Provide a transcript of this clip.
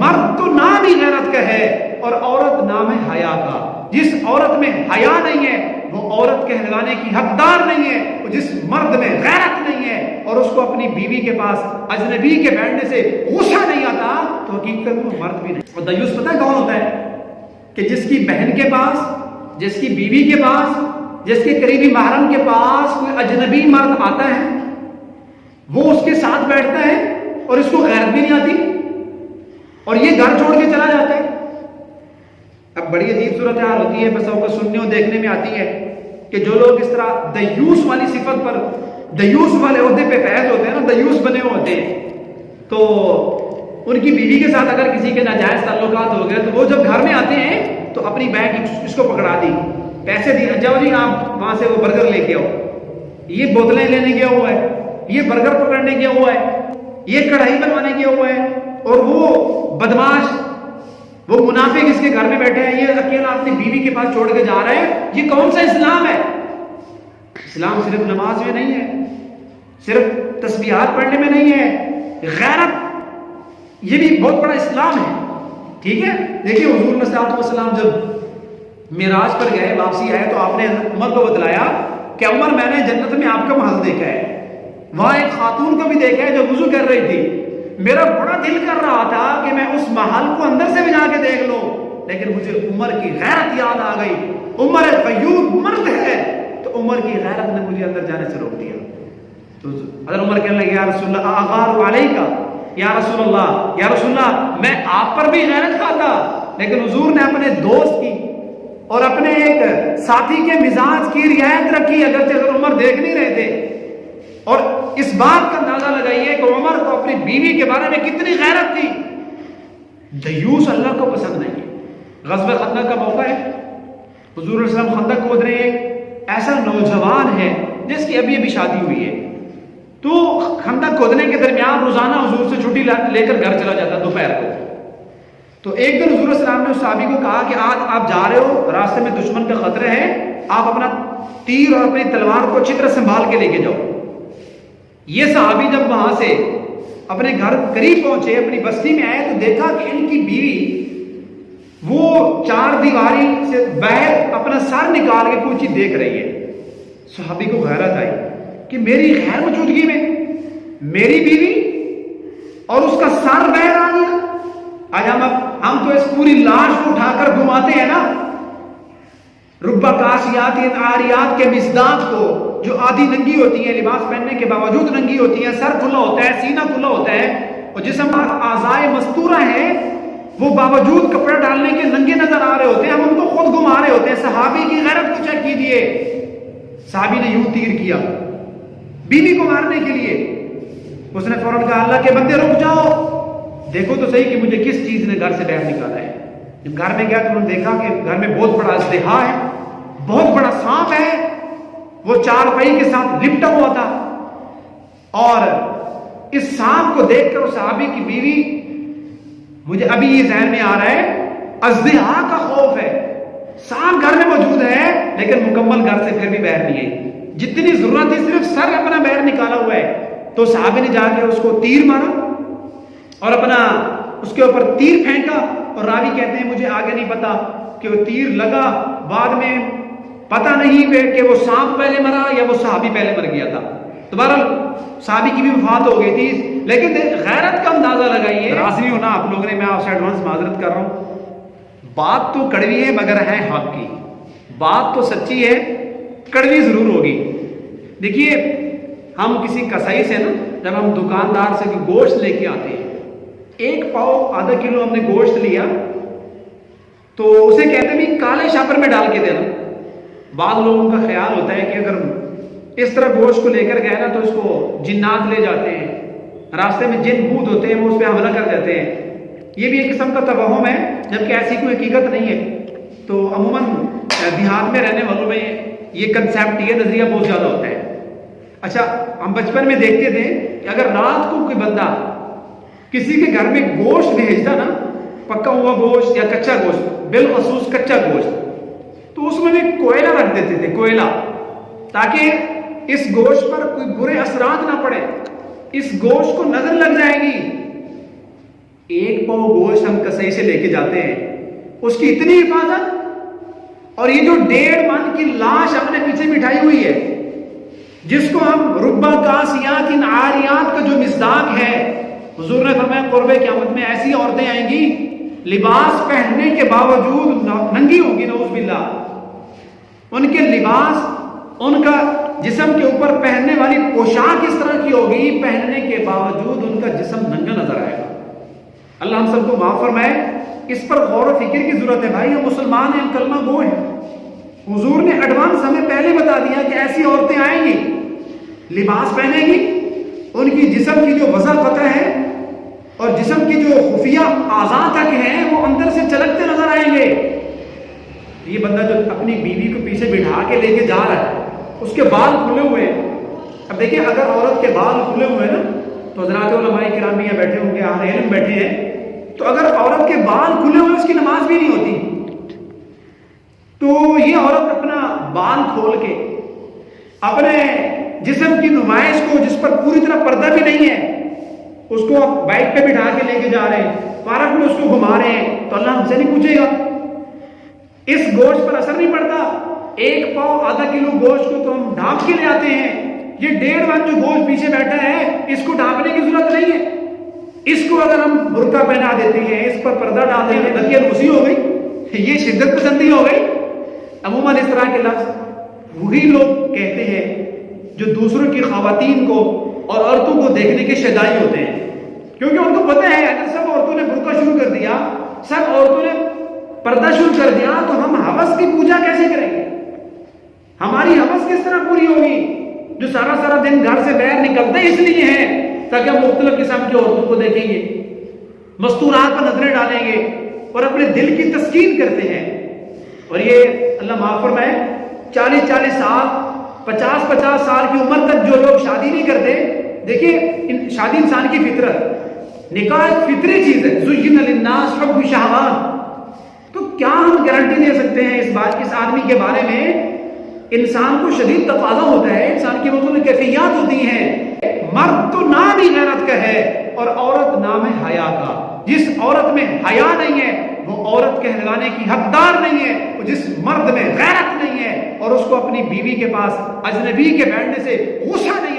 مرد تو نام ہی غیرت کا ہے اور عورت نام ہے حیا کا. جس عورت میں حیا نہیں ہے وہ عورت کہلانے کی حقدار نہیں ہے. اور جس مرد میں غیرت نہیں ہے اور اس کو اپنی بیوی کے پاس اجنبی کے بیٹھنے سے غصہ نہیں آتا تو حقیقت میں وہ مرد بھی نہیں. اور دیوس پتہ ہے کون ہوتا ہے؟ کہ جس کی بہن کے پاس، جس کی بیوی کے پاس، جس کے قریبی محرم کے پاس کوئی اجنبی مرد آتا ہے، وہ اس کے ساتھ بیٹھتا ہے اور اس کو غیرت بھی نہیں آتی اور یہ گھر چھوڑ کے چلا جاتا ہے. اب بڑی عجیب صورتحال ہوتی ہے، بس اوقات سننے اور دیکھنے میں آتی ہے کہ جو لوگ اس طرح دیوس والی صفت پر، دیوس والے عہدے پہ فائز ہوتے ہیں نا، دیوس بنے ہوتے ہیں، تو ان کی بیوی کے ساتھ اگر کسی کے ناجائز تعلقات ہو گئے تو وہ جب گھر میں آتے ہیں تو اپنی بیگ اس کو پکڑا دی، پیسے دیے، جاؤ جی آپ وہاں سے وہ برگر لے کے آؤ، یہ بوتلیں لینے گیا ہوا ہے، یہ برگر پکڑنے گیا ہوا ہے، یہ کڑھائی بنوانے گیا ہوا ہے، اور وہ بدماش، وہ منافق اس کے گھر میں بیٹھے ہیں، یہ اکیلا اپنی بیوی کے پاس چھوڑ کے جا رہے ہیں. یہ کون سا اسلام ہے؟ اسلام صرف نماز میں نہیں ہے، صرف تسبیحات پڑھنے میں نہیں ہے، غیرت یہ بھی بہت بڑا اسلام ہے. ٹھیک ہے، دیکھیے حضور صلی اللہ علیہ وسلم جب معراج پر گئے، واپسی آئے تو آپ نے عمر کو بتلایا کہ عمر میں نے جنت میں آپ کا محل دیکھا ہے، وہاں ایک خاتون کو بھی دیکھا ہے جو وضو کر رہی تھی، میرا بڑا دل کر رہا تھا کہ میں اس محل کو اندر سے بھی جا کے دیکھ لوں، لیکن مجھے عمر کی غیرت یاد آ گئی. عمر غیور مرد ہے تو عمر کی غیرت نے مجھے اندر جانے سے روک دیا. تو حضرت عمر کہنے لگے یا رسول اللہ اغار علیکا، یا رسول اللہ میں آپ پر بھی غیرت کھاتا، لیکن حضور نے اپنے دوست کی اور اپنے ایک ساتھی کے مزاج کی رعایت رکھی، اگرچہ حضرت عمر دیکھ نہیں رہے تھے. اور اس بات کا اندازہ لگائیے کہ عمر کو اپنی بیوی کے بارے میں کتنی غیرت تھی. دیوس اللہ کو پسند نہیں ہے. غزوہ خندق کا موقع ہے، حضور علیہ السلام خندق کھود رہے ہیں، ایسا نوجوان ہے جس کی ابھی ابھی شادی ہوئی ہے، تو خندق کھودنے کے درمیان روزانہ حضور سے چھٹی لے کر گھر چلا جاتا دوپہر کو. تو ایک دن حضور علیہ السلام نے اس صحابی کو کہا کہ آج آپ جا رہے ہو، راستے میں دشمن کا خطرہ ہے، آپ اپنا تیر اور اپنی تلوار کو اچھی طرح سنبھال کے لے کے جاؤ. یہ صحابی جب وہاں سے اپنے گھر قریب پہنچے، اپنی بستی میں آئے تو دیکھا کہ ان کی بیوی وہ چار دیواری سے باہر اپنا سر نکال کے کوئی چیز دیکھ رہی ہے. صحابی کو غیرت آئی کہ میری غیر موجودگی میں میری بیوی اور اس کا سر باہر آ گیا. آج ہم تو اس پوری لاش کو اٹھا کر گھماتے ہیں نا، ربا کاسیات عاریات کے مصداق کو، جو آدھی ننگی ہوتی ہیں، لباس پہننے کے باوجود ننگی ہوتی ہیں، سر کھلا ہوتا ہے، سینہ کھلا ہوتا ہے، اور جسم اعضائے مستورہ ہیں، وہ باوجود کپڑا ڈالنے کے ننگے نظر آ رہے ہوتے ہیں، ہم ان کو خود گھما رہے ہوتے ہیں. صحابی کی غیرت کو چیک کیجیے، صحابی نے یوں تیر کیا بیوی کو مارنے کے لیے. اس نے فوراً کہا اللہ کے بندے رک جاؤ، دیکھو تو صحیح کہ مجھے کس چیز نے گھر سے باہر نکالا ہے. جب گھر میں گیا تو انہوں نے دیکھا کہ گھر میں بہت بڑا اژدہا ہے، بہت بڑا سانپ ہے، وہ چار پائی کے ساتھ لپٹا ہوا تھا. اور اس سانپ کو دیکھ کر اس صحابی کی بیوی، مجھے ابھی یہ ذہن میں آ رہا ہے، اژدہا کا خوف ہے، سانپ گھر میں موجود ہے لیکن مکمل گھر سے پھر بھی باہر نہیں آئی، جتنی ضرورت ہے صرف سر اپنا باہر نکالا ہوا ہے. تو صحابی نے جا کے اس کو تیر مارا اور اپنا اس کے اوپر تیر پھینکا، اور راوی کہتے ہیں مجھے آگے نہیں پتا کہ وہ تیر لگا، بعد میں پتہ نہیں کہ وہ سانپ پہلے مرا یا وہ صحابی پہلے مر گیا تھا. تو بہرحال صحابی کی بھی وفات ہو گئی تھی. لیکن غیرت کا اندازہ لگائیے، راضی نہیں ہونا آپ لوگوں نے، میں آپ سے ایڈوانس معذرت کر رہا ہوں، بات تو کڑوی ہے مگر ہے حق کی، بات تو سچی ہے، کڑوی ضرور ہوگی. دیکھیے ہم کسی کسائی سے نا، جب ہم دکاندار سے کوئی گوشت لے کے آتے ہیں، ایک پاؤ آدھا کلو ہم نے گوشت لیا تو اسے کہتے ہیں بھی کالے شاپر میں ڈال کے دینا. بعض لوگوں کا خیال ہوتا ہے کہ اگر اس طرح گوشت کو لے کر گئے نا تو اس کو جنات لے جاتے ہیں، راستے میں جن بھوت ہوتے ہیں وہ اس پہ حملہ کر جاتے ہیں. یہ بھی ایک قسم کا توہم ہے، جبکہ ایسی کوئی حقیقت نہیں ہے. تو عموماً دیہات میں رہنے والوں میں یہ کنسیپٹ، یہ نظریہ بہت زیادہ ہوتا ہے. اچھا ہم بچپن میں دیکھتے تھے کہ اگر رات کو کوئی بندہ کسی کے گھر میں گوشت بھیجتا نا، پکا ہوا گوشت یا کچا گوشت، بالخصوص کچا گوشت، تو اس میں بھی کوئلہ رکھ دیتے تھے، کوئلہ، تاکہ اس گوشت پر کوئی برے اثرات نہ پڑے، اس گوشت کو نظر لگ جائے گی. ایک پاؤ گوشت ہم کسائی سے لے کے جاتے ہیں، اس کی اتنی حفاظت، اور یہ جو 1.5 من کی لاش ہم نے پیچھے بٹھائی ہوئی ہے، جس کو ہم ربا کاسیات عاریات کا جو مصداق ہے، حضور نے فرمایا قرب قیامت میں ایسی عورتیں آئیں گی لباس پہننے کے باوجود ننگی ہوگی، نعوذ باللہ، ان کے لباس، ان کا جسم کے اوپر پہننے والی پوشاک اس طرح کی ہوگی، پہننے کے باوجود ان کا جسم ننگا نظر آئے گا۔ اللہ ہم سب کو معاف فرمائے۔ اس پر غور و فکر کی ضرورت ہے بھائی، ہم مسلمان ہیں، ہم کلمہ گو ہیں۔ حضور نے ایڈوانس ہمیں پہلے بتا دیا کہ ایسی عورتیں آئیں گی، لباس پہنیں گی، ان کی جسم کی جو وضع قطع ہے اور جسم کی جو خفیہ اعضاء تک ہیں وہ اندر سے چلکتے نظر آئیں گے۔ یہ بندہ جو اپنی بیوی کو پیچھے بٹھا کے لے کے جا رہا ہے، اس کے بال کھلے ہوئے ہیں۔ اب دیکھیں اگر عورت کے بال کھلے ہوئے ہیں نا، تو حضرات علماء کرام یہاں بیٹھے ہوں گے، اہل علم بیٹھے ہیں، تو اگر عورت کے بال کھلے ہوئے اس کی نماز بھی نہیں ہوتی۔ تو یہ عورت اپنا بال کھول کے اپنے جسم کی نمائش کو، جس پر پوری طرح پردہ بھی نہیں ہے، اس کو آپ بائک پہ بٹھا کے لے کے جا رہے ہیں، پارک میں اس کو گھما رہے ہیں، تو اللہ ہم سے نہیں پوچھے گا؟ اس گوشت پر اثر نہیں پڑتا؟ 1 پاؤ آدھا کلو گوشت کو تو ہم ڈھانپ کے لے آتے ہیں، یہ 1.5 من جو گوشت پیچھے بیٹھا ہے اس کو ڈھانپنے کی ضرورت نہیں ہے۔ اس کو اگر ہم برقع پہنا دیتے ہیں، اس پر پردہ ڈال دیتے ہیں، دقیانوسی ہو گئی، یہ شدت پسندی ہو گئی۔ عموماً اس طرح کے لفظ وہی لوگ کہتے ہیں جو دوسروں کی خواتین کو اور عورتوں کو دیکھنے کے شیدائی ہوتے ہیں، کیونکہ ان کو پتہ ہے اگر سب عورتوں نے برقع شروع کر دیا، سب عورتوں نے پردہ شروع کر دیا، تو ہم حوث کی پوجا کیسے کریں گے؟ ہماری حوث کس طرح پوری ہوگی؟ جو سارا دن گھر سے باہر نکلتے اس لیے ہیں تاکہ ہم مختلف قسم کی عورتوں کو دیکھیں گے، مستورات پر نظریں ڈالیں گے اور اپنے دل کی تسکین کرتے ہیں۔ اور یہ اللہ معاف فرمائے 40 سال 50 سال کی عمر تک جو لوگ شادی نہیں کرتے، دیکھیں شادی انسان کی فطرت، نکاح ایک فطری چیز ہے، زُيِّنَ لِلنَّاسِ حُبُّ الشَّهَوَاتِ۔ تو کیا ہم گارنٹی دے سکتے ہیں اس بات، اس آدمی کے بارے میں؟ انسان کو شدید تقاضا ہوتا ہے، انسان کی مختلف کیفیات ہوتی ہیں۔ مرد تو نام ہی غیرت کا ہے اور عورت نام ہے حیا کا۔ جس عورت میں حیا نہیں ہے وہ عورت کہلانے کی حقدار نہیں ہے، اور جس مرد میں غیرت نہیں ہے اور اس کو اپنی بیوی کے پاس اجنبی کے بیٹھنے سے غصہ نہیں